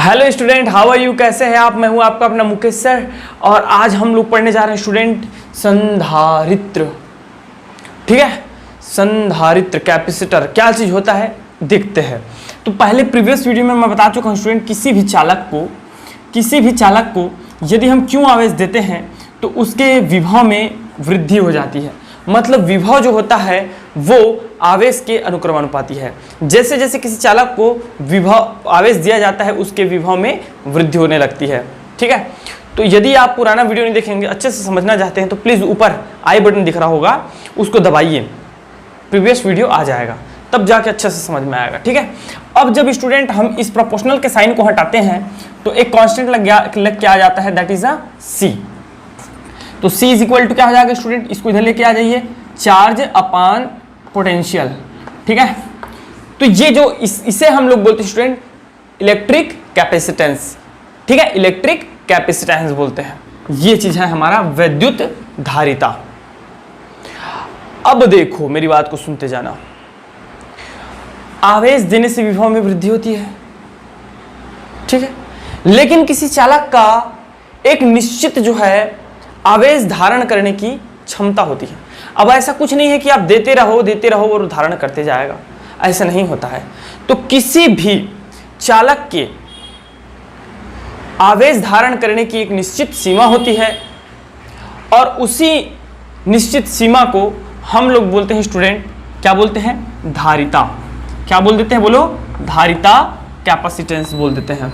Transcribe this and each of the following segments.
Hello student, how are you, कैसे हैं आप। मैं हूं आपका अपना मुकेश सर और आज हम लोग पढ़ने जा रहे हैं स्टूडेंट संधारित्र। ठीक है, संधारित्र कैपेसिटर क्या चीज होता है देखते हैं। तो पहले प्रीवियस वीडियो में मैं बता चुका हूं स्टूडेंट, किसी भी चालक को यदि हम क्यू आवेश देते हैं तो उसके विभव में वृद्धि हो जाती है। मतलब विभव जो होता है वो आवेश के अनुक्रमानुपाती है। जैसे जैसे किसी चालक को विभव आवेश दिया जाता है उसके विभव में वृद्धि होने लगती है। ठीक है, तो यदि आप पुराना वीडियो नहीं देखेंगे, अच्छे से समझना चाहते हैं तो प्लीज़ ऊपर आई बटन दिख रहा होगा, उसको दबाइए, प्रीवियस वीडियो आ जाएगा, तब जाके अच्छे से समझ में आएगा। ठीक है, अब जब स्टूडेंट हम इस प्रोपोर्शनल के साइन को हटाते हैं तो एक कांस्टेंट लग के आ जाता है, दैट इज अ सी। तो C इज इक्वल टू क्या हो जाएगा स्टूडेंट, इसको इधर लेके आ जाइए, चार्ज अपान पोटेंशियल। ठीक है, तो ये जो इसे हम लोग बोलते हैं स्टूडेंट इलेक्ट्रिक कैपेसिटेंस। ठीक है, इलेक्ट्रिक कैपेसिटेंस बोलते हैं। ये चीज है हमारा विद्युत धारिता। अब देखो, मेरी बात को सुनते जाना। आवेश देने से विभव में वृद्धि होती है, ठीक है, लेकिन किसी चालक का एक निश्चित जो है आवेश धारण करने की क्षमता होती है। अब ऐसा कुछ नहीं है कि आप देते रहो और धारण करते जाएगा, ऐसा नहीं होता है। तो किसी भी चालक के आवेश धारण करने की एक निश्चित सीमा होती है और उसी निश्चित सीमा को हम लोग बोलते हैं स्टूडेंट, क्या बोलते हैं, धारिता। क्या बोल देते हैं, बोलो, धारिता कैपेसिटेंस बोल देते हैं।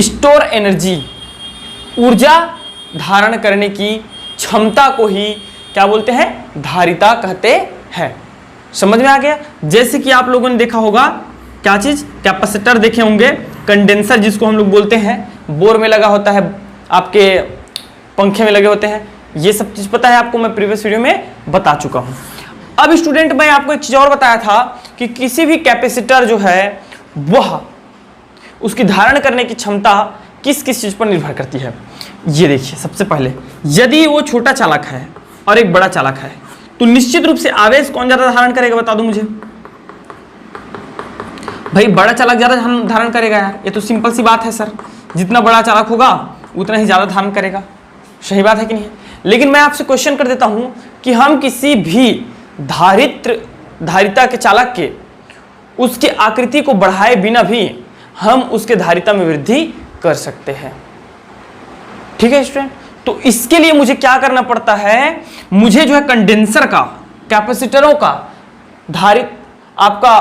स्टोर एनर्जी, ऊर्जा धारण करने की क्षमता को ही क्या बोलते हैं, धारिता कहते हैं। समझ में आ गया। जैसे कि आप लोगों ने देखा होगा, क्या चीज, कैपेसिटर देखे होंगे, कंडेंसर जिसको हम लोग बोलते हैं, बोर में लगा होता है, आपके पंखे में लगे होते हैं, ये सब चीज पता है आपको, मैं प्रीवियस वीडियो में बता चुका हूं। अब स्टूडेंट मैं आपको एक चीज और बताया था कि किसी भी कैपेसिटर जो है वह उसकी धारण करने की क्षमता किस किस चीज पर निर्भर करती है। ये देखिए, सबसे पहले यदि वो छोटा चालक है और एक बड़ा चालक है तो निश्चित रूप से आवेश कौन ज्यादा धारण करेगा, बता दो मुझे। भाई बड़ा चालक ज्यादा धारण करेगा यार, ये तो सिंपल सी बात है सर, जितना बड़ा चालक होगा उतना ही ज्यादा धारण करेगा। सही बात है कि नहीं। लेकिन मैं आपसे क्वेश्चन कर देता हूं कि हम किसी भी धारिता के चालक के उसकी आकृति को बढ़ाए बिना भी हम उसके धारिता में वृद्धि कर सकते हैं। ठीक है स्टूडेंट, तो इसके लिए मुझे क्या करना पड़ता है, मुझे जो है कंडेंसर का, कैपेसिटरों का धारित आपका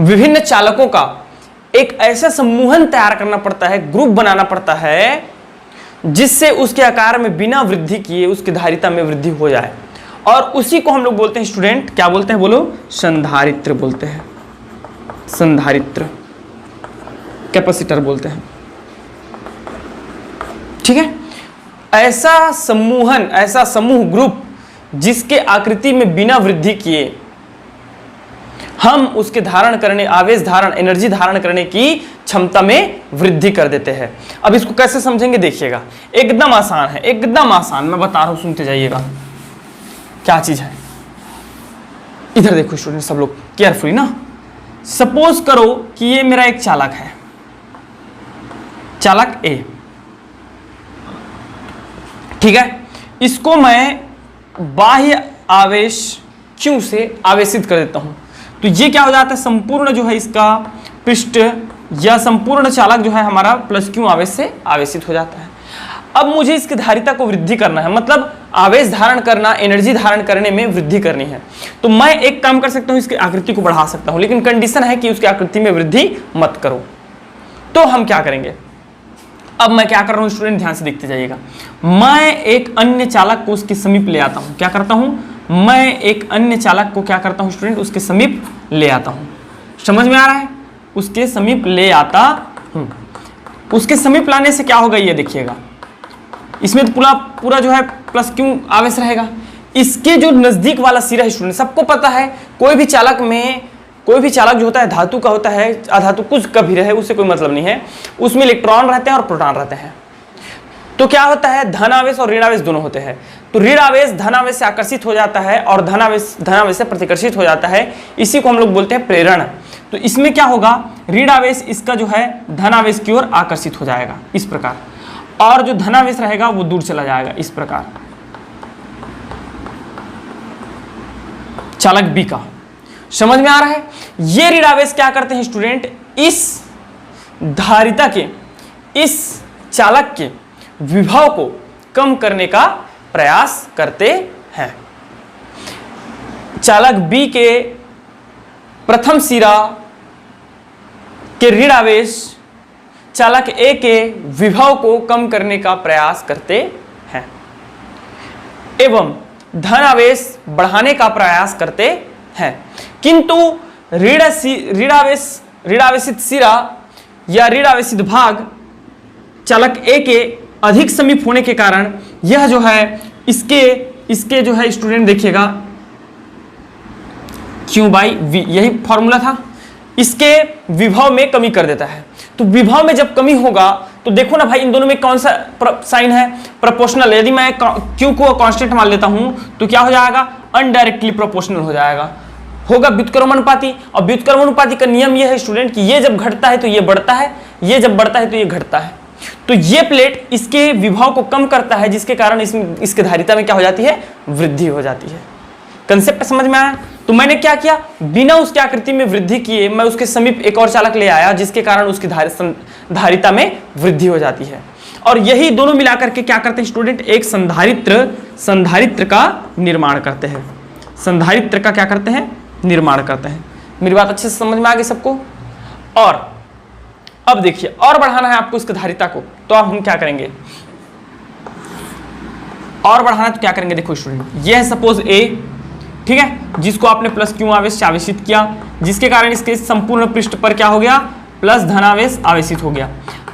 विभिन्न चालकों का एक ऐसा समूहन तैयार करना पड़ता है, ग्रुप बनाना पड़ता है, जिससे उसके आकार में बिना वृद्धि किए उसकी धारिता में वृद्धि हो जाए। और उसी को हम लोग बोलते हैं स्टूडेंट, क्या बोलते हैं, बोलो, संधारित्र बोलते हैं। संधारित्र कैपेसिटर बोलते हैं। ठीक है, ऐसा समूहन, ऐसा समूह, ग्रुप जिसके आकृति में बिना वृद्धि किए हम उसके धारण करने, आवेश धारण, एनर्जी धारण करने की क्षमता में वृद्धि कर देते हैं। अब इसको कैसे समझेंगे देखिएगा, एकदम आसान है, एकदम आसान, मैं बता रहा हूं, सुनते जाइएगा। क्या चीज है, इधर देखो स्टूडेंट, सब लोग केयरफुली ना। सपोज करो कि ये मेरा एक चालक है, चालक ए। ठीक है, इसको मैं बाह्य आवेश Q से आवेशित कर देता हूं तो ये क्या हो जाता है, संपूर्ण जो है इसका पृष्ठ या संपूर्ण चालक जो है हमारा प्लस Q आवेश से आवेशित हो जाता है। अब मुझे इसकी धारिता को वृद्धि करना है, मतलब आवेश धारण करना, एनर्जी धारण करने में वृद्धि करनी है। तो मैं एक काम कर सकता हूं, इसकी आकृति को बढ़ा सकता हूं, लेकिन कंडीशन है कि उसकी आकृति में वृद्धि मत करो। तो हम क्या करेंगे, अब मैं क्या कर रहा हूं स्टूडेंट, ध्यान से देखते जाइएगा। मैं एक अन्य चालक को उसके समीप ले आता हूं। क्या करता हूं, मैं एक अन्य चालक को क्या करता हूं स्टूडेंट, उसके समीप ले आता हूं। समझ में आ रहा है, उसके समीप ले आता हूं। उसके समीप लाने से क्या होगा, ये देखिएगा, इसमें तो पूरा जो है प्लस Q आवेश रहेगा। इसके जो नजदीक वाला सिरा है स्टूडेंट, सबको पता है कोई भी चालक जो होता है धातु का होता है, अधातु कुछ का भी रहे, उससे कोई मतलब नहीं है, उसमें इलेक्ट्रॉन रहते हैं और प्रोटॉन रहते हैं। तो क्या होता है, धन आवेश और ऋण आवेश दोनों होते हैं। तो ऋण आवेश धन आवेश से आकर्षित हो जाता है और धन आवेश से प्रतिकर्षित हो जाता है, इसी को हम लोग बोलते हैं प्रेरण। तो इसमें क्या होगा, ऋण आवेश इसका जो है धन आवेश की ओर आकर्षित हो जाएगा इस प्रकार, और जो धन आवेश रहेगा वो दूर चला जाएगा इस प्रकार। चालक बी का समझ में आ रहा है। ये ऋण आवेश क्या करते हैं स्टूडेंट, इस धारिता के, इस चालक के विभव को कम करने का प्रयास करते हैं। चालक बी के प्रथम सिरा के ऋण आवेश चालक ए के विभव को कम करने का प्रयास करते हैं एवं धन आवेश बढ़ाने का प्रयास करते हैं, किंतु ऋण आवेशित सिरा या ऋण आवेशित भाग चालक ए के अधिक समीप होने के कारण यह जो है इसके जो है स्टूडेंट देखिएगा Q/V, यही फॉर्मूला था, इसके विभव में कमी कर देता है। तो विभव में जब कमी होगा तो देखो ना भाई, इन दोनों में कौन सा साइन है, प्रोपोर्शनल। यदि मैं Q को कांस्टेंट मान लेता हूं तो क्या हो जाएगा, अनडायरेक्टली प्रोपोर्शनल हो जाएगा, होगा व्युत्क्रमानुपाती। और व्युत्क्रमानुपाती का नियम यह है स्टूडेंट कि ये जब घटता है तो ये बढ़ता है, ये जब बढ़ता है तो ये घटता है। तो ये प्लेट इसके विभव को कम करता है, जिसके कारण इसके धारिता में क्या हो जाती है, वृद्धि हो जाती है। कंसेप्ट समझ में आया। तो मैंने क्या किया, बिना उसकी आकृति में वृद्धि किए मैं उसके समीप एक और चालक ले आया, जिसके कारण उसकी धारिता में वृद्धि हो जाती है। और यही दोनों मिलाकर के क्या करते हैं स्टूडेंट, एक संधारित्र का निर्माण करते हैं। संधारित्र का क्या करते हैं, निर्माण करते हैं। मेरी बात अच्छे से समझ में आ गई सबको। और अब देखिए, और बढ़ाना है आपको इसकी धारिता को, तो अब हम क्या करेंगे, और बढ़ाना तो क्या करेंगे, देखो स्टूडेंट, ये है सपोज ए, ठीक है, जिसको आपने प्लस Q आवेश से आवेशित किया, जिसके कारण इसके संपूर्ण पृष्ठ पर क्या हो गया, प्लस धनावेश आवेशित हो गया।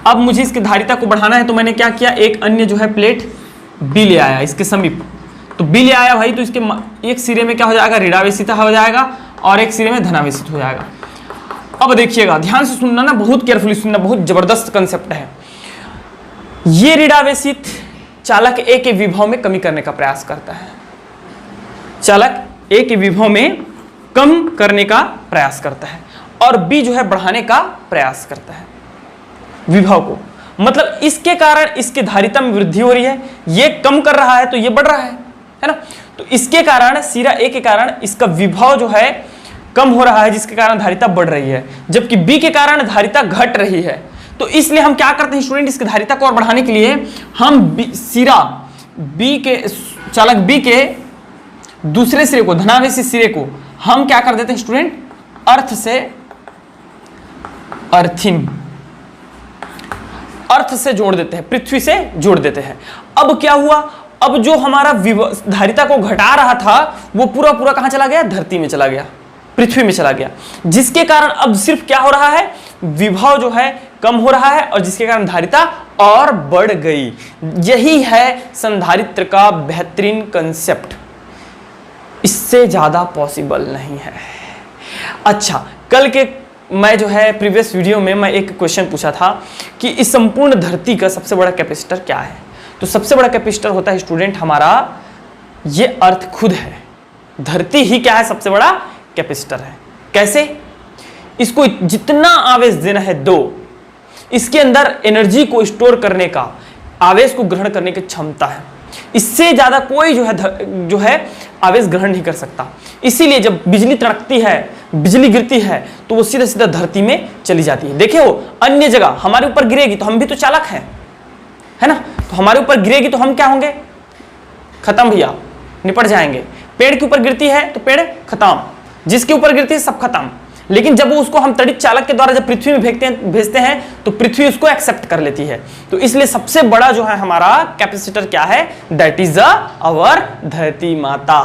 अब मुझे इसकी धारिता को बढ़ाना है, तो मैंने क्या किया, एक अन्य जो है प्लेट बी ले आया इसके समीप। तो बी ले आया भाई, तो इसके एक सिरे में क्या हो जाएगा, ऋणावेशित हो जाएगा और एक सिरे में धनावेशित हो जाएगा। अब देखिएगा, ध्यान से सुनना ना, बहुत केयरफुली सुनना, बहुत जबरदस्त कंसेप्ट है। ये ऋणावेशित चालक ए के विभव में कमी करने का प्रयास करता है, चालक ए के विभव में कम करने का प्रयास करता है, और बी जो है बढ़ाने का प्रयास करता है विभव को। मतलब इसके कारण इसके धारिता में वृद्धि हो रही है, ये कम कर रहा है तो ये बढ़ रहा है ना। तो इसके कारण सिरा ए के कारण इसका विभव जो है कम हो रहा है, जिसके कारण धारिता बढ़ रही है, जबकि बी के कारण धारिता घट रही है। तो इसलिए हम क्या करते हैं स्टूडेंट, इसकी धारिता को और बढ़ाने के लिए हम सिरा बी के, चालक बी के दूसरे सिरे को, धनावेशी सिरे को हम क्या कर देते हैं स्टूडेंट, अर्थ से अर्थ से जोड़ देते हैं, पृथ्वी से जोड़ देते हैं। अब क्या हुआ, अब जो हमारा धारिता को घटा रहा था वो पूरा पूरा कहां चला गया, धरती में चला गया, पृथ्वी में चला गया, जिसके कारण अब सिर्फ क्या हो रहा है, विभव जो है कम हो रहा है, और जिसके कारण धारिता और बढ़ गई। यही है संधारित्र का बेहतरीन कंसेप्ट, इससे ज्यादा पॉसिबल नहीं है। अच्छा, कल के मैं जो है प्रीवियस वीडियो में मैं एक क्वेश्चन पूछा था कि इस संपूर्ण धरती का सबसे बड़ा कैपेसिटर क्या है। तो सबसे बड़ा कैपेसिटर होता है स्टूडेंट हमारा ये अर्थ खुद है। धरती ही क्या है, सबसे बड़ा कैपेसिटर है। कैसे, इसको जितना आवेश देना है दो, इसके अंदर एनर्जी को स्टोर करने का, आवेश को ग्रहण करने की क्षमता है। इससे ज्यादा कोई जो है आवेश ग्रहण नहीं कर सकता। इसीलिए जब बिजली तड़कती है, बिजली गिरती है, तो वो सीधा सीधा धरती में चली जाती है। देखिए, वो अन्य जगह हमारे ऊपर गिरेगी तो हम भी तो चालक हैं, है ना। तो हमारे ऊपर गिरेगी तो हम क्या होंगे, खत्म भैया, निपट जाएंगे। पेड़ के ऊपर गिरती है तो पेड़ खत्म, जिसके ऊपर गिरती है सब खत्म। लेकिन जब वो उसको हम तड़ित चालक के द्वारा जब पृथ्वी में भेजते हैं तो पृथ्वी उसको एक्सेप्ट कर लेती है। तो इसलिए सबसे बड़ा जो है हमारा कैपेसिटर क्या है, दैट इज अवर धरती माता,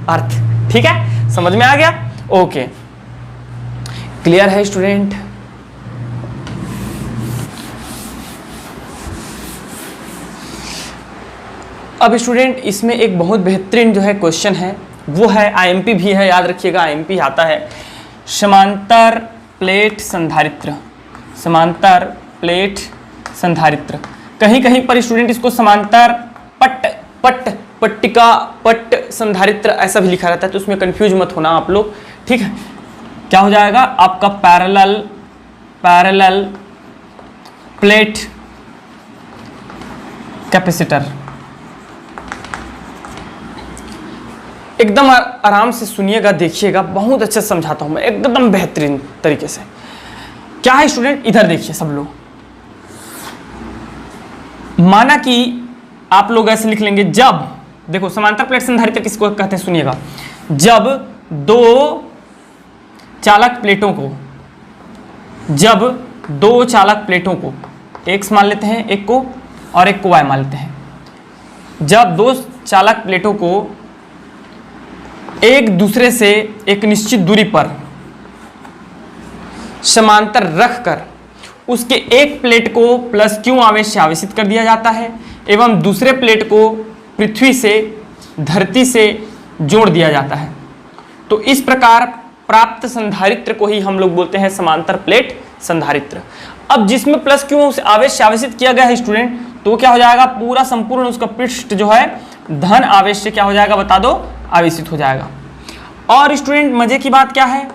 अर्थ। ठीक है, समझ में आ गया, ओके, क्लियर है स्टूडेंट। अब स्टूडेंट इसमें एक बहुत बेहतरीन जो है क्वेश्चन है, वो है आईएमपी भी है, याद रखिएगा आईएमपी आता है, समांतर प्लेट संधारित्र। समांतर प्लेट संधारित्र कहीं कहीं पर स्टूडेंट इसको समांतर पट पट पट्टिका पट संधारित्र ऐसा भी लिखा रहता है, तो उसमें कंफ्यूज मत होना आप लोग, ठीक है। क्या हो जाएगा आपका पैरेलल प्लेट कैपेसिटर। एकदम आराम से सुनिएगा, देखिएगा, बहुत अच्छा समझाता हूं मैं एकदम बेहतरीन तरीके से। क्या है स्टूडेंट, इधर देखिए सब लोग, माना कि आप लोग ऐसे लिख लेंगे, जब देखो समांतर प्लेट संधारित्र किसको कहते हैं सुनिएगा, जब दो चालक प्लेटों को एक्स मान लेते हैं एक को और एक को वाई मान लेते हैं, जब दो चालक प्लेटों को एक दूसरे से एक निश्चित दूरी पर समांतर रखकर उसके एक प्लेट को प्लस क्यू आवेश से आवेशित कर दिया जाता है एवं दूसरे प्लेट को पृथ्वी से धरती से जोड़ दिया जाता है, तो इस प्रकार प्राप्त संधारित्र को ही हम लोग बोलते हैं समांतर प्लेट संधारित्र। अब जिसमें प्लस क्यू आवेश से आवेशित किया गया है स्टूडेंट, तो क्या हो जाएगा, पूरा संपूर्ण उसका पृष्ठ जो है धन आवेश से क्या हो जाएगा बता दो, आवेशित हो जाएगा। और स्टूडेंट मजे की बात क्या है,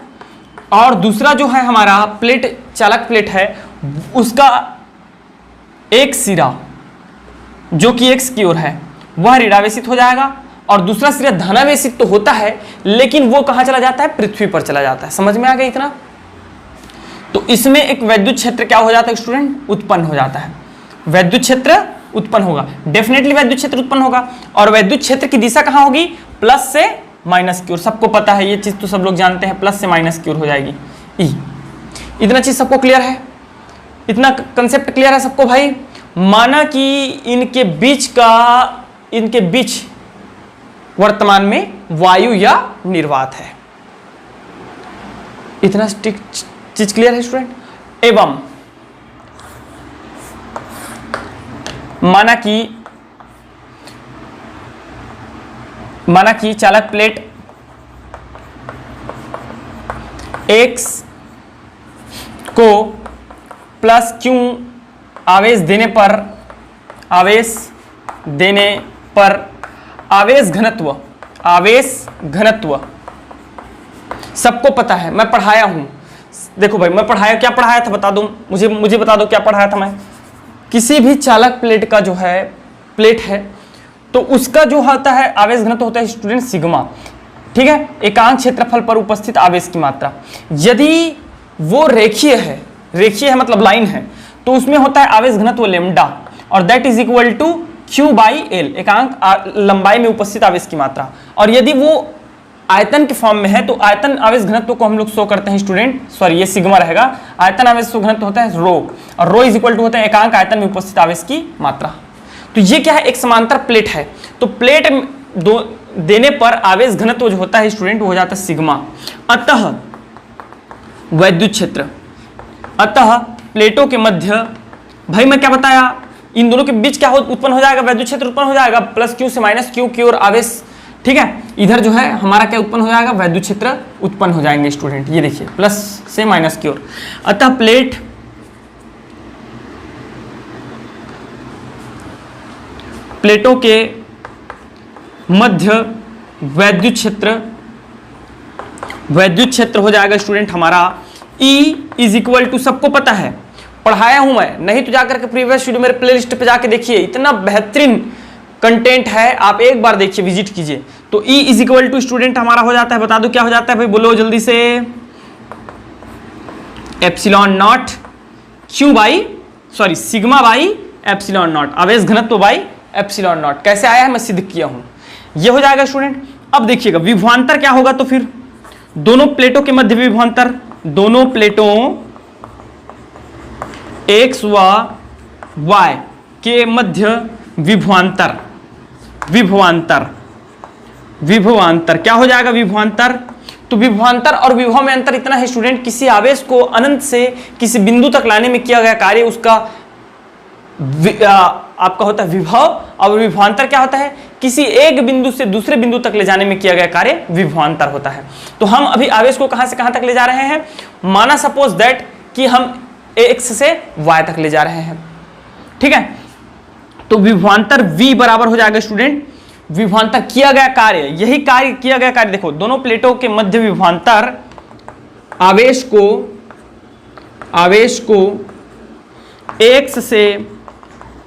और दूसरा जो है हमारा प्लेट चालक प्लेट है, उसका एक सिरा जो कि एक्स की ओर है वह ऋणावेशित हो जाएगा, और दूसरा सिरा धनावेशित तो होता है लेकिन वो कहां चला जाता है, पृथ्वी पर चला जाता है। समझ में आ गया इतना? तो इसमें एक वैद्युत क्षेत्र क्या हो जाता है स्टूडेंट, उत्पन्न हो जाता है। वैद्युत क्षेत्र उत्पन्न होगा, डेफिनेटली वैद्युत क्षेत्र उत्पन्न होगा, और वैद्युत क्षेत्र की दिशा कहां होगी, प्लस से माइनस की ओर। सबको पता है ये चीज, तो सब लोग जानते हैं, प्लस से माइनस की ओर हो जाएगी ई। इतना चीज सबको क्लियर है, इतना कंसेप्ट क्लियर है सबको भाई। माना कि इनके बीच वर्तमान में वायु या निर्वात है, इतना चीज क्लियर है स्टूडेंट। एवं माना कि चालक प्लेट X को प्लस क्यू आवेश देने पर आवेश घनत्व सबको पता है, मैं पढ़ाया हूं। देखो भाई मैं क्या पढ़ाया था बता दूं, मुझे बता दो क्या पढ़ाया था मैं। किसी भी चालक प्लेट का जो है प्लेट है तो उसका जो होता है आवेश घनत्व होता है स्टूडेंट सिग्मा, ठीक है, एकांक क्षेत्रफल पर उपस्थित आवेश की मात्रा। यदि वो रेखीय है मतलब लाइन है, तो उसमें होता है आवेश घनत्व लेमडा, और that is equal to Q by L, एकांक लंबाई में उपस्थित आवेश की मात्रा। और यदि वो आयतन के फॉर्म में है तो आयतन आवेश घनत्व को हम लोग शो करते हैं स्टूडेंट, सॉरी ये सिग्मा रहेगा, आयतन आवेश घनत्व होता है रो, और रो इज इक्वल टू होता है एकांक आयतन में उपस्थित आवेश की मात्रा। तो ये क्या है, एक समांतर प्लेट है, तो प्लेट देने पर आवेश घनत्व जो होता है स्टूडेंट वो हो जाता है सिग्मा। अतः वैद्युत क्षेत्र, अतः प्लेटों के मध्य, भाई मैं क्या बताया, इन दोनों के बीच क्या उत्पन्न हो जाएगा, वैद्युत क्षेत्र उत्पन्न हो जाएगा, प्लस क्यू से माइनस क्यू की ओर आवेश, ठीक है। इधर जो है हमारा क्या उत्पन्न हो जाएगा, वैद्युत क्षेत्र उत्पन्न हो जाएंगे स्टूडेंट, ये देखिए प्लस से माइनस की ओर। अतः प्लेटों के मध्य वैद्युत क्षेत्र हो जाएगा स्टूडेंट हमारा E इज इक्वल टू, सबको पता है, पढ़ाया हूं मैं, नहीं तो जाकर के प्रीवियस वीडियो मेरे प्लेलिस्ट पे जाके देखिए, इतना बेहतरीन कंटेंट है, आप एक बार देखिए, विजिट कीजिए। तो E is equal to student हमारा हो जाता है, बता दो क्या हो जाता है भाई, बोलो जल्दी से, epsilon not Q by sigma by epsilon not, आवेश घनत्व बाई एप्सिलॉन नॉट। कैसे आया है मैं सिद्ध किया हूं, ये हो जाएगा स्टूडेंट। अब देखिएगा विभवांतर क्या होगा, तो फिर दोनों प्लेटों के मध्य विभवांतर, दोनों प्लेटों X व Y के मध्य विभवांतर क्या हो जाएगा, विभवांतर। तो विभवांतर और विभव में अंतर इतना है स्टूडेंट, किसी आवेश को अनंत से किसी बिंदु तक लाने में किया गया कार्य उसका आपका होता है विभव, और विभवांतर क्या होता है, किसी एक बिंदु से दूसरे बिंदु तक ले जाने में किया गया कार्य विभवांतर होता है। तो हम अभी आवेश को कहां से कहां तक ले जा रहे हैं, माना सपोज दैट कि हम X से Y तक ले जा रहे हैं, ठीक है। तो विभवांतर V बराबर हो जाएगा स्टूडेंट, विभवांतर किया गया कार्य, यही कार्य किया गया कार्य, देखो दोनों प्लेटों के मध्य विभवांतर आवेश को x से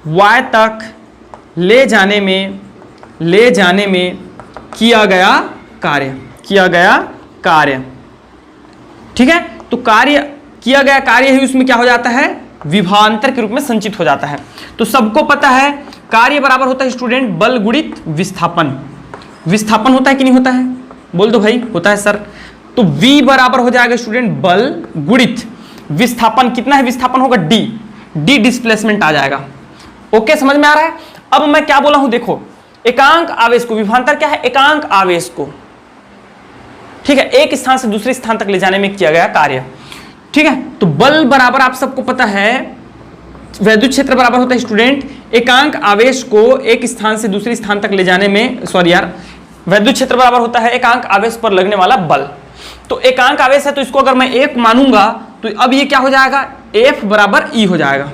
y तक ले जाने में किया गया कार्य, ठीक है। तो कार्य किया गया कार्य ही उसमें क्या हो जाता है, विभवांतर के रूप में संचित हो जाता है। तो सबको पता है कार्य बराबर होता है स्टूडेंट बल गुणित विस्थापन। विस्थापन होता है कि नहीं होता है, बोल दो भाई, होता है सर। तो V बराबर हो जाएगा स्टूडेंट बल गुणित विस्थापन, कितना है विस्थापन होगा d डिस्प्लेसमेंट आ जाएगा। ओके, समझ में आ रहा है। अब मैं क्या बोला हूं, देखो एकांक आवेश को, विभवांतर क्या है, एकांक आवेश को, ठीक है, एक स्थान से दूसरे स्थान तक ले जाने में किया गया कार्य, ठीक है। तो बल बराबर आप सबको पता है वैद्युत क्षेत्र बराबर होता है स्टूडेंट एकांक आवेश को एक स्थान से दूसरे स्थान तक ले जाने में, वैद्युत क्षेत्र बराबर होता है एकांक आवेश पर लगने वाला बल। तो एकांक आवेश है तो इसको अगर मैं एक मानूंगा तो अब ये क्या हो जाएगा, F बराबर E हो जाएगा।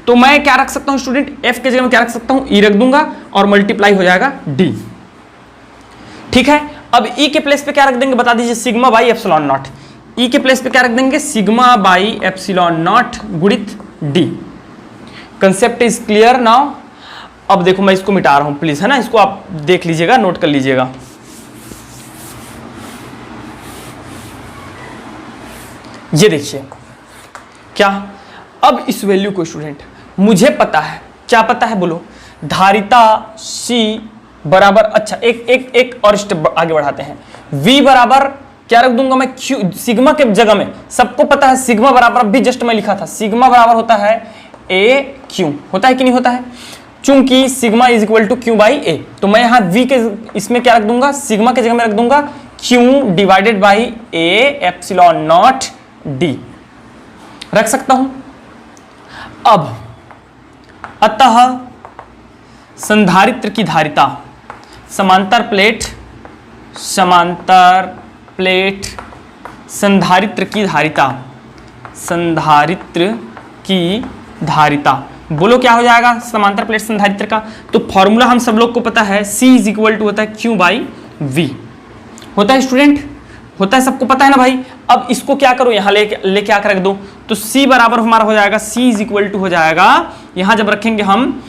तो मैं क्या रख सकता हूं स्टूडेंट, F के जगह में क्या रख सकता हूं, E रख दूंगा और मल्टीप्लाई हो जाएगा D, ठीक है। अब E के प्लेस पे क्या रख देंगे बता दीजिए, sigma by epsilon not. E के प्लेस पे क्या रख देंगे, सिग्मा बाई एप्सिलॉन नॉट गुणित D। Concept is clear now. अब देखो मैं इसको मिटा रहा हूं प्लीज, है ना, इसको आप देख लीजिएगा, नोट कर लीजिएगा। ये देखिए क्या, अब इस वैल्यू को स्टूडेंट मुझे पता है, क्या पता है बोलो, धारिता C बराबर, अच्छा एक और स्टेप आगे बढ़ाते हैं। V बराबर क्या रख दूंगा मैं, Q, सिग्मा के जगह में सबको पता है सिग्मा बराबर, अभी जस्ट मैं लिखा था, सिग्मा बराबर होता है AQ, होता है कि नहीं होता है, चूंकि sigma is equal to Q by A। तो मैं यहां V के इसमें क्या रख दूंगा, सिग्मा के जगह में रख दूंगा Q divided by A epsilon not D रख सकता हूं। अब अतः संधारित्र की धारिता, समांतर प्लेट संधारित्र की धारिता, बोलो क्या हो जाएगा समांतर प्लेट संधारित्र का। तो फॉर्मूला हम सब लोग को पता है, C इज इक्वल टू होता है Q बाई V, होता है स्टूडेंट, होता है, सबको पता है ना भाई। अब इसको क्या करो, यहां लेके आकर रख दो, तो C बराबर हमारा हो जाएगा, C इज इक्वल टू हो जाएगा, यहां जब रखेंगे हम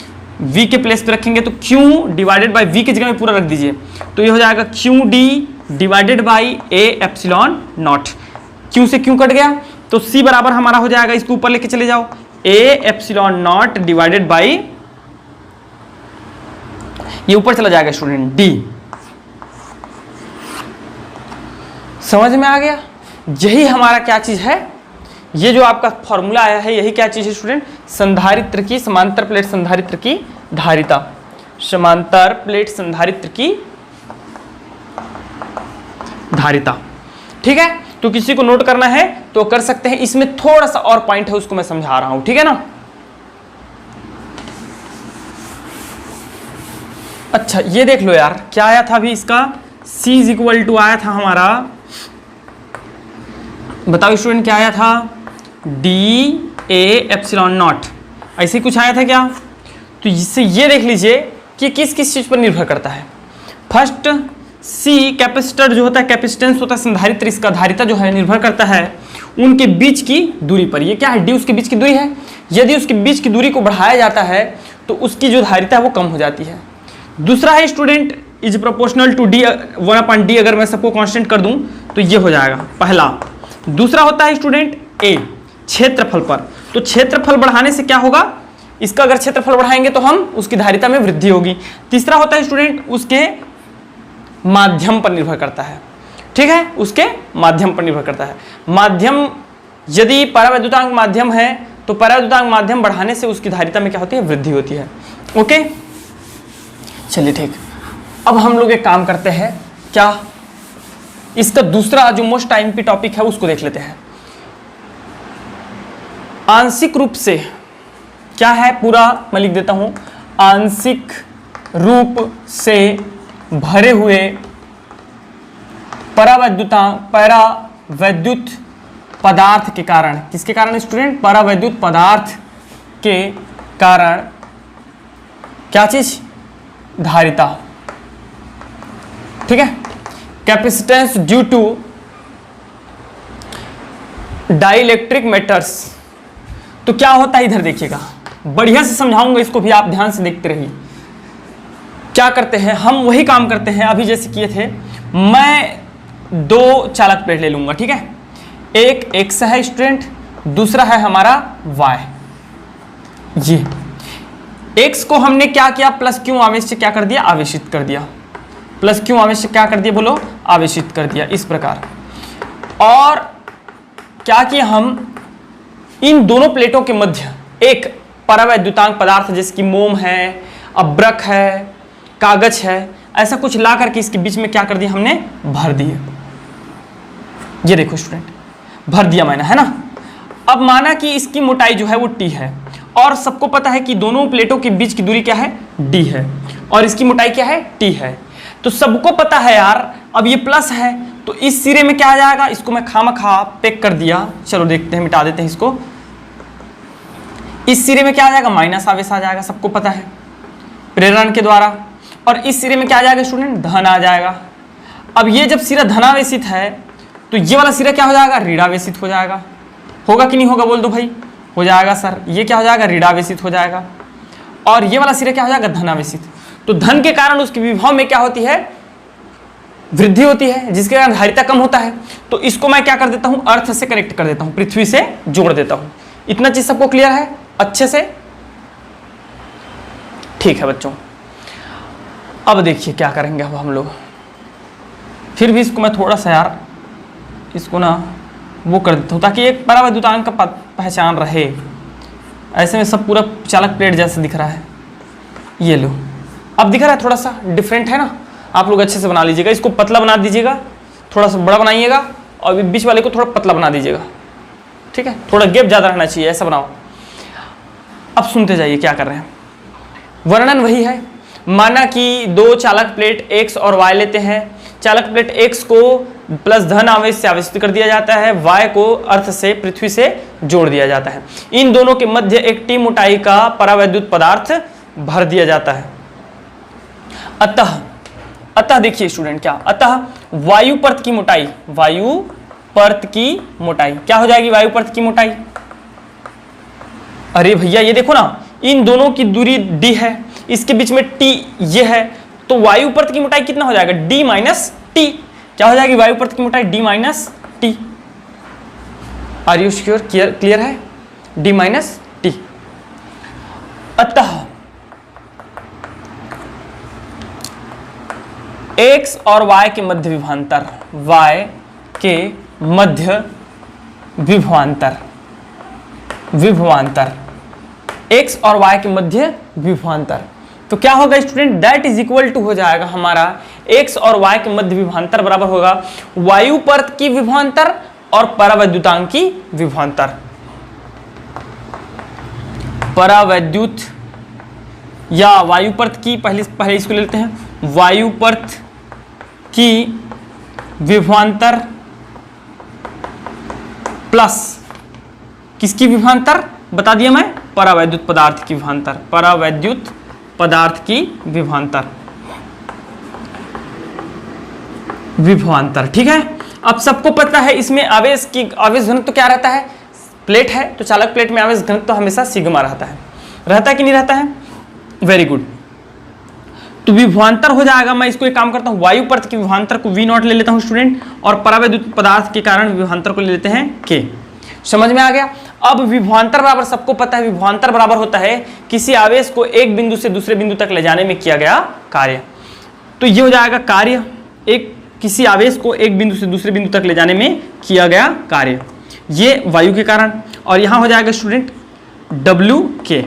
V के प्लेस पे रखेंगे तो Q डिवाइडेड बाई V की जगह में पूरा रख दीजिए, तो ये हो जाएगा QD divided by A epsilon not. Q से Q कट गया तो C बराबर हमारा हो जाएगा, इसको ऊपर लेके चले जाओ, A epsilon not divided by, ये ऊपर चला जाएगा स्टूडेंट D। समझ में आ गया, यही हमारा क्या चीज है, ये जो आपका फॉर्मूला आया है यही क्या चीज है स्टूडेंट, संधारित्र की, समांतर प्लेट संधारित्र की धारिता, समांतर प्लेट संधारित्र की धारिता, ठीक है। तो किसी को नोट करना है तो कर सकते हैं, इसमें थोड़ा सा और पॉइंट है उसको मैं समझा रहा हूं, ठीक है ना। अच्छा ये देख लो यार, क्या आया था अभी इसका, C इज इक्वल टू आया था हमारा, बताओ स्टूडेंट क्या आया था, DA एप्सिलॉन नॉट, ऐसे कुछ आया था क्या। तो इससे ये देख लीजिए कि किस किस चीज पर निर्भर करता है। फर्स्ट C कैपेसिटर जो होता है, कैपेसिटेंस होता है संधारित्र, इसका धारिता जो है निर्भर करता है उनके बीच की दूरी पर। ये क्या है, D उसके बीच की दूरी है, यदि उसके बीच की दूरी को बढ़ाया जाता है तो उसकी जो धारिता है वो कम हो जाती है। दूसरा है student is proportional to D 1/D, अगर मैं सबको कांस्टेंट कर दूं तो ये हो जाएगा पहला। दूसरा होता है स्टूडेंट A क्षेत्रफल पर, तो क्षेत्रफल बढ़ाने से क्या होगा, इसका अगर क्षेत्रफल बढ़ाएंगे तो हम उसकी धारिता में वृद्धि होगी। तीसरा होता है स्टूडेंट उसके माध्यम पर निर्भर करता है, ठीक है, उसके माध्यम पर निर्भर करता है। माध्यम यदि परावैद्युतांक माध्यम है तो परावैद्युतांक माध्यम बढ़ाने से उसकी धारिता में क्या होती है, वृद्धि होती है। ओके चलिए ठीक, अब हम लोग एक काम करते हैं, क्या इसका दूसरा जो मोस्ट टाइम पे टॉपिक है उसको देख लेते हैं। आंशिक रूप से क्या है, पूरा मैं लिख देता हूं, आंशिक रूप से भरे हुए परावैद्युत पदार्थ के कारण, किसके कारण स्टूडेंट, परावैद्युत पदार्थ के कारण क्या चीज? धारिता। ठीक है, capacitance due to dielectric matters. तो क्या होता है इधर देखिएगा, बढ़िया से समझाऊंगा इसको भी, आप ध्यान से देखते रहिए। क्या करते हैं हम, वही काम करते हैं अभी जैसे किए थे। मैं दो चालक प्लेट ले लूंगा, ठीक है, एक x है स्टूडेंट, दूसरा है हमारा y। ये x को हमने क्या किया, प्लस क्यू आवेश से क्या कर दिया, आवेशित कर दिया। प्लस क्यू आवेश से क्या कर दिया, बोलो, आवेशित कर दिया, इस प्रकार। और क्या किया हम, इन दोनों प्लेटों के मध्य एक परावैद्युतांक पदार्थ जैसे कि मोम है, अब्रक है, कागज है, ऐसा कुछ ला करके इसके बीच में क्या कर दिया हमने, भर दिए। ये देखो स्टूडेंट, भर दिया मैंने, है ना। अब माना कि इसकी मोटाई जो है वो t है, और सबको पता है कि दोनों प्लेटों के बीच की दूरी क्या है, d है, और इसकी मोटाई क्या है, t है। तो सबको पता है यार, अब ये प्लस है तो इस सिरे में क्या आ जाएगा, इसको मैं खामखा पैक कर दिया, चलो देखते हैं, मिटा देते हैं इसको। इस सिरे में क्या आ जाएगा, माइनस आवेश आ जाएगा, सबको पता है, प्रेरण के द्वारा। और इस सिरे में क्या आ जाएगा स्टूडेंट, धन आ जाएगा। अब ये जब सिरा धनावेशित है तो ये वाला सिरा क्या हो जाएगा, ऋणावेशित हो जाएगा। होगा कि नहीं होगा, बोल दो भाई। हो जाएगा सर, ये क्या हो जाएगा, ऋणावेशित हो जाएगा। और ये वाला सिरा क्या हो जाएगा, धनावेशित। तो धन के कारण उसके विभव में क्या होती है, वृद्धि होती है, जिसके कारण धारिता कम होता है। तो इसको मैं क्या कर देता हूं, अर्थ से कनेक्ट कर देता हूं, पृथ्वी से जोड़ देता हूं। इतना चीज सबको क्लियर है अच्छे से? ठीक है बच्चों, अब देखिए क्या करेंगे अब हम लोग। फिर भी इसको मैं थोड़ा सा यार इसको ना वो कर देता हूँ ताकि एक परावैद्युतांक का पहचान रहे। ऐसे में सब पूरा चालक प्लेट जैसे दिख रहा है। ये लो, अब दिख रहा है, थोड़ा सा डिफरेंट है ना। आप लोग अच्छे से बना लीजिएगा, इसको पतला बना दीजिएगा, थोड़ा सा बड़ा बनाइएगा, और बीच वाले को थोड़ा पतला बना दीजिएगा, ठीक है। थोड़ा गैप ज़्यादा रहना चाहिए, ऐसा बनाओ। अब सुनते जाइए क्या कर रहे हैं। वर्णन वही है, माना कि दो चालक प्लेट x और y लेते हैं। चालक प्लेट x को प्लस धन आवेश से आवेशित कर दिया जाता है, y को अर्थ से पृथ्वी से जोड़ दिया जाता है। इन दोनों के मध्य एक t मोटाई का परावैद्युत पदार्थ भर दिया जाता है। अतः देखिए स्टूडेंट, क्या अतः वायु पर्त की मोटाई, वायु पर्त की मोटाई क्या हो जाएगी, वायु पर्त की मोटाई। अरे भैया ये देखो ना, इन दोनों की दूरी d है, इसके बीच में t ये है, तो वायु पर्त की मोटाई कितना हो जाएगा, d माइनस टी। क्या हो जाएगी वायु पर्त की मोटाई, d minus T. Are you sure, clear है, d माइनस टी। अतः x और y के मध्य विभवांतर, y के मध्य विभवांतर, विभवांतर x और y के मध्य विभवांतर, तो क्या होगा student, that is equal to हो जाएगा हमारा x और y के मध्य विभवांतर बराबर होगा वायु पर्त की विभवांतर और परावैद्युतांक की विभवांतर। परावैद्युत या वायु पर्त की, पहले इसको ले लेते हैं, वायु पर्त की विभवांतर प्लस किसकी विभवांतर बता दिया मैं, परावैद्युत पदार्थ की विभवांतर, परावैद्युत पदार्थ की विभवांतर, विभवांतर, ठीक है। अब सबको पता है इसमें आवेश की, आवेश घनत्व तो क्या रहता है, प्लेट है तो चालक प्लेट में आवेश घनत्व तो हमेशा सिग्मा रहता है कि नहीं रहता है, वेरी गुड। तो विभवांतर हो जाएगा, मैं इसको एक काम करता हूँ, वायु पर्त की विभवांतर को V नॉट ले लेता हूँ स्टूडेंट, और परावैद्युत पदार्थ के कारण विभवांतर को ले लेते हैं K। समझ में आ गया। अब विभवांतर बराबर, सबको पता है विभवांतर बराबर होता है किसी आवेश को एक बिंदु से दूसरे बिंदु तक ले जाने में किया गया कार्य। तो ये हो जाएगा कार्य, एक किसी आवेश को एक बिंदु से दूसरे बिंदु तक ले जाने में किया गया कार्य, ये वायु के कारण। और यहां हो जाएगा स्टूडेंट WK।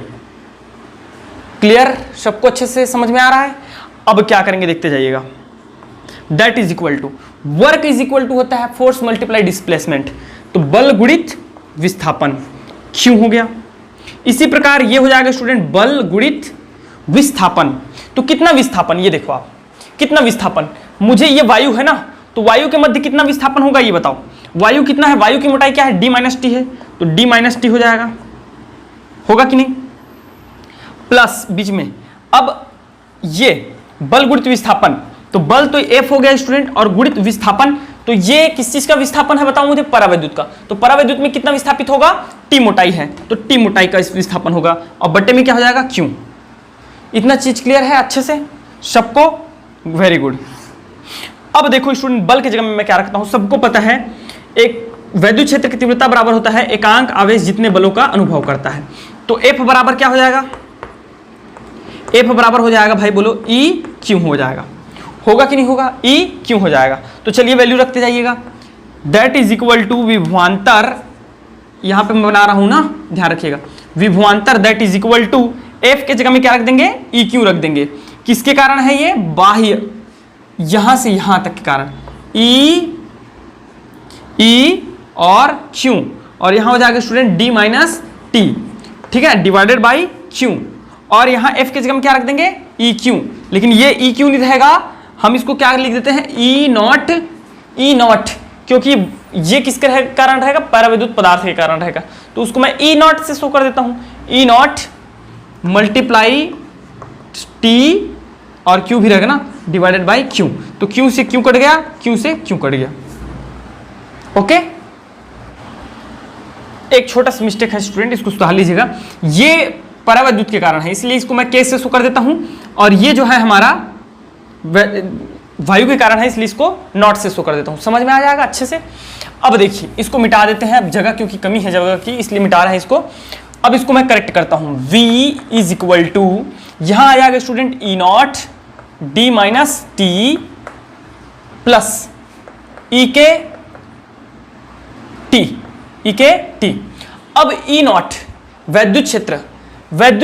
क्लियर, सबको अच्छे से समझ में आ रहा है। अब क्या करेंगे देखते जाइएगा। That is equal to, work is equal to होता है फोर्स मल्टीप्लाई डिस्प्लेसमेंट, तो बल गुणित विस्थापन, क्यों हो गया। इसी प्रकार ये हो जाएगा स्टूडेंट बल गुणित विस्थापन। तो कितना विस्थापन, ये देखो आप, कितना विस्थापन, मुझे ये वायु है ना, तो वायु के मध्य कितना विस्थापन होगा ये बताओ। वायु कितना है, वायु की मोटाई क्या है, d माइनस टी है, तो d माइनस टी हो जाएगा, होगा कि नहीं, प्लस बीच में अब ये बल गुणित विस्थापन, तो बल तो F हो गया स्टूडेंट, और गुणित विस्थापन, तो ये किस चीज का विस्थापन है बताओ मुझे? परावैद्युत का। तो परावैद्युत में कितना विस्थापित होगा? T मोटाई है, तो T मोटाई का विस्थापन होगा, और बट्टे में क्या हो जाएगा? Q। इतना चीज क्लियर है अच्छे से सबको? Very good. अब देखो स्टूडेंट, बल की जगह में मैं क्या रखता हूं, सबको पता है एक वैद्युत क्षेत्र की तीव्रता बराबर होता है एकांक आवेश जितने बलों का अनुभव करता है। तो F बराबर क्या हो जाएगा? F बराबर हो जाएगा भाई बोलो E Q हो जाएगा, होगा कि नहीं होगा? E Q हो जाएगा। तो चलिए वैल्यू रखते जाइएगा। दैट इज इक्वल टू विभवांतर, यहां पे मैं बना रहा हूं ना, ध्यान रखिएगा, विभवांतर that is equal to F के जगह में क्या रख देंगे? EQ रख देंगे। किसके कारण है ये? बाह्य, यहां से यहां तक के कारण, E और Q, और यहां हो जाएगा स्टूडेंट D माइनस T, ठीक है, डिवाइडेड बाई Q, और यहां F के जगह में क्या रख देंगे? EQ। लेकिन ये EQ नहीं रहेगा, हम इसको क्या लिख देते हैं? E नॉट, क्योंकि ये किसके कारण रहेगा? परावैद्युत पदार्थ के कारण रहेगा, तो उसको मैं E नॉट से शो कर देता हूं। E नॉट मल्टीप्लाई T और Q भी रहेगा ना, डिवाइडेड बाई Q। तो Q से Q कट गया, Q से Q कट गया। ओके, एक छोटा सा मिस्टेक है स्टूडेंट, इसको सुधार लीजिएगा। ये परावैद्युत के कारण है, इसलिए इसको मैं K से शो कर देता हूं, और ये जो है हमारा वायु के कारण है, इसलिए इसको नॉट से शो कर देता हूं। समझ में आ जाएगा अच्छे से? अब देखिए इसको मिटा देते हैं, अब जगह क्योंकि कमी है जगह की, इसलिए मिटा रहे हैं इसको। अब इसको मैं करेक्ट करता हूं। V इज इक्वल टू, यहां आ जाएगा student E not D minus T plus E के T। अब E नॉट वैद्युत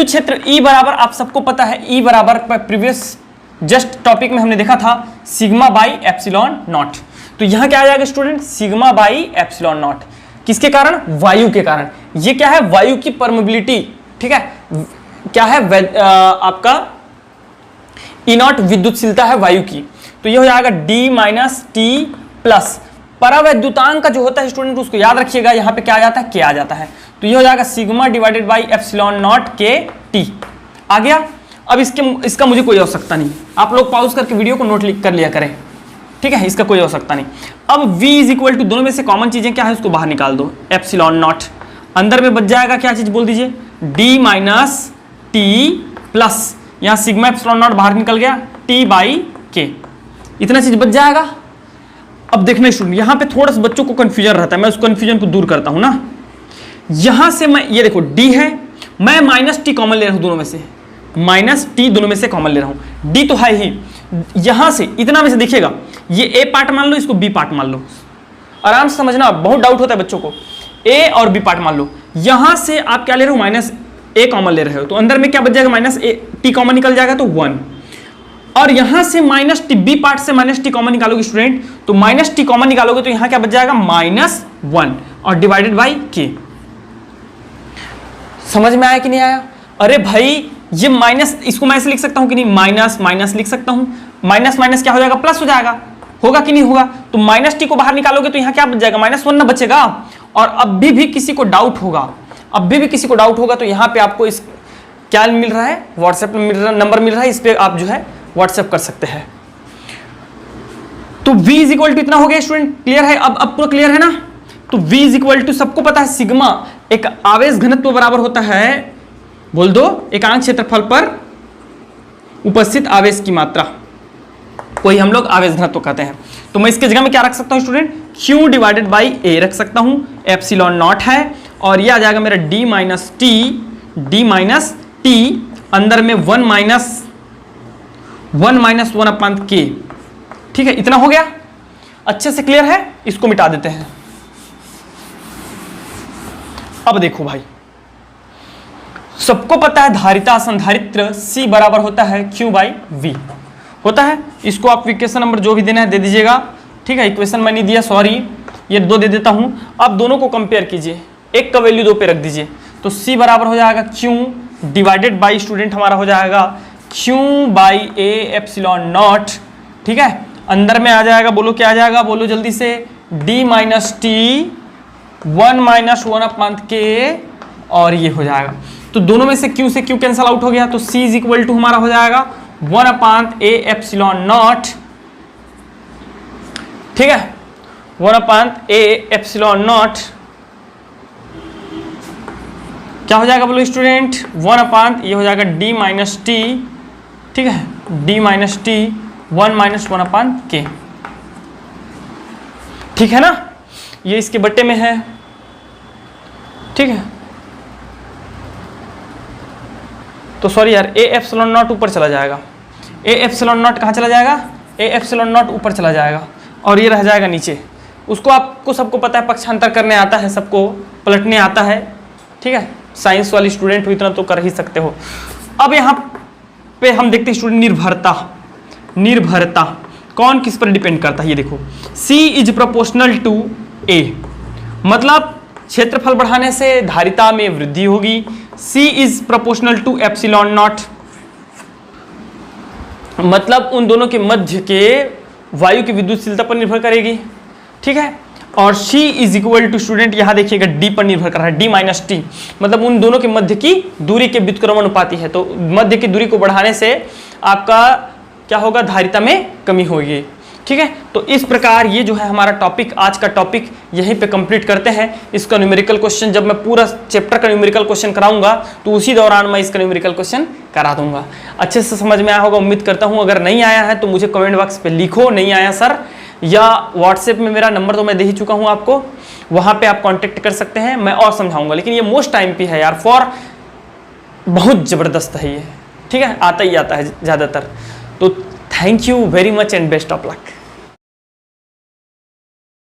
क्षेत्र E बराबर, आप सबको पता है E बराबर प्रीवियस जस्ट टॉपिक में हमने देखा था सिग्मा बाई एप्सिलॉन नॉट। तो यहां क्या आ जाएगा student? Sigma by epsilon not. किसके कारण? वायु के कारण। ये क्या है? वायु की परमेबिलिटी, ठीक है, क्या है? आपका E नॉट विद्युतशीलता है वायु की, तो ये हो जाएगा D माइनस T प्लस परावैद्युतांक का जो होता है स्टूडेंट, उसको याद रखिएगा, यहाँ पे क्या आ जाता है? K आ जाता है, तो ये हो जाएगा sigma divided by epsilon not के T आ गया। अब इसका मुझे कोई आवश्यकता नहीं, आप लोग पॉज करके वीडियो को नोट कर लिया करें, ठीक है, इसका कोई आवश्यकता नहीं। अब V इज इक्वल टू, दोनों में से कॉमन चीजें क्या है उसको बाहर निकाल दो, एप्सिलॉन नॉट, अंदर में बच जाएगा क्या चीज बोल दीजिए? D माइनस T प्लस, यहाँ सिग्मा एप्सिलॉन नॉट बाहर निकल गया, T बाई K, इतना चीज बच जाएगा। अब देखना स्टूडेंट, यहाँ पे थोड़ा सा बच्चों को कंफ्यूजन रहता है, मैं उस कंफ्यूजन को दूर करता हूं ना। यहां से मैं, ये देखो D है, मैं माइनस T कॉमन ले रहा हूं, दोनों में से माइनस T दोनों में से कॉमन ले रहा हूं, D तो है ही, यहां से इतना में से देखिएगा, ये A पार्ट मान लो, इसको B पार्ट मान लो, आराम से समझना, बहुत डाउट होता है बच्चों को। A और B पार्ट मान लो, यहां से आप क्या ले रहे हो? माइनस A कॉमन ले रहे हो, तो अंदर में क्या बच जाएगा? माइनस T कॉमन निकल जाएगा, तो 1, और यहां से माइनस T, B पार्ट से माइनस T कॉमन निकालोगे स्टूडेंट, तो माइनस T कॉमन निकालोगे तो यहां क्या बच जाएगा? -1 और डिवाइडेड बाई K। समझ में आया कि नहीं आया? अरे भाई ये माइनस, इसको मैं ऐसे लिख सकता हूं कि नहीं? माइनस माइनस लिख सकता हूं, माइनस माइनस क्या हो जाएगा? प्लस हो जाएगा, होगा कि नहीं होगा? तो माइनस T को बाहर निकालोगे तो यहां क्या बच जाएगा? -1 ना बचेगा। और अब भी किसी को डाउट होगा, तो यहां पे आपको इस क्या मिल रहा है? व्हाट्सएप में नंबर मिल रहा है, इस पे आप जो है व्हाट्सएप कर सकते हैं। तो V इज इक्वल टू इतना हो गया स्टूडेंट, क्लियर है? अब पूरा क्लियर है ना? तो V इज इक्वल टू, सबको पता है सिग्मा एक आवेश घनत्व बराबर होता है, बोल दो, एकांक क्षेत्रफल पर उपस्थित आवेश की मात्रा, कोई हम लोग आवेश घनत्व कहते हैं। तो मैं इसके जगह में क्या रख सकता हूं student? Q divided by A रख सकता हूं, एप्सिलॉन नॉट है, और ये आ जाएगा मेरा D माइनस T, अंदर में 1 माइनस 1 अपॉन K, ठीक है, इतना हो गया, अच्छे से क्लियर है? इसको मिटा देते हैं। अब देखो भाई, सबको पता है धारिता संधारित्र C बराबर होता है Q बाई V होता है। इसको आप इक्वेशन नंबर जो भी देना है दे दीजिएगा, ठीक है, इक्वेशन मैं नहीं दिया, सॉरी, ये 2 दे देता हूं। अब दोनों को कंपेयर कीजिए, एक का वैल्यू 2 पे रख दीजिए, तो C बराबर हो जाएगा Q डिवाइडेड बाई स्टूडेंट हमारा हो जाएगा Q by A epsilon not, ठीक है, अंदर में आ जाएगा, बोलो क्या आ जाएगा, बोलो जल्दी से, D minus T 1 minus 1 upon K, और ये हो जाएगा। तो दोनों में से Q कैंसल आउट हो गया, तो C इज इक्वल टू हमारा हो जाएगा 1/a एप्सिलॉन नॉट, ठीक है, 1/a एप्सिलॉन नॉट क्या हो जाएगा बोलो स्टूडेंट, 1 ये हो जाएगा d माइनस टी, ठीक है, d minus T 1 minus 1/k, ठीक है ना, ये इसके बट्टे में है, ठीक है। तो सॉरी यार, a एप्सिलॉन नॉट ऊपर चला जाएगा, a एप्सिलॉन नॉट कहाँ चला जाएगा, a एप्सिलॉन नॉट ऊपर चला जाएगा और ये रह जाएगा नीचे। उसको आपको सबको पता है, पक्षांतर करने आता है, सबको पलटने आता है, ठीक है, साइंस वाली स्टूडेंट हो इतना तो कर ही सकते हो। अब यहाँ पे हम देखते हैं स्टूडेंट निर्भरता, निर्भरता कौन किस पर डिपेंड करता है, ये देखो C is proportional to A, मतलब क्षेत्रफल बढ़ाने से धारिता में वृद्धि होगी। C is proportional to epsilon naught, मतलब उन दोनों के मध्य के वायु की विद्युतशीलता पर निर्भर करेगी, ठीक है। और C is equal to student यहाँ देखिएगा D पर निर्भर कर रहा है, D माइनस टी, मतलब उन दोनों के मध्य की दूरी के व्युत्क्रमण अनुपाती है, तो मध्य की दूरी को बढ़ाने से आपका क्या होगा, धारिता में कमी होगी, ठीक है। तो इस प्रकार ये जो है हमारा टॉपिक, आज का टॉपिक यहीं पे कंप्लीट करते हैं। इसका न्यूमेरिकल क्वेश्चन जब मैं पूरा चैप्टर का न्यूमेरिकल क्वेश्चन कराऊंगा तो उसी दौरान मैं इसका न्यूमेरिकल क्वेश्चन करा दूंगा। अच्छे से समझ में आया होगा उम्मीद करता हूँ। अगर नहीं आया है तो मुझे कमेंट बॉक्स पे लिखो नहीं आया सर, या व्हाट्सएप में मेरा नंबर तो मैं दे ही चुका हूँ आपको, वहाँ पे आप कॉन्टेक्ट कर सकते हैं, मैं और समझाऊंगा। लेकिन ये मोस्ट टाइम पे है यार, फॉर बहुत ज़बरदस्त है ये, ठीक है, आता ही आता है ज़्यादातर। तो thank you very much and best of luck.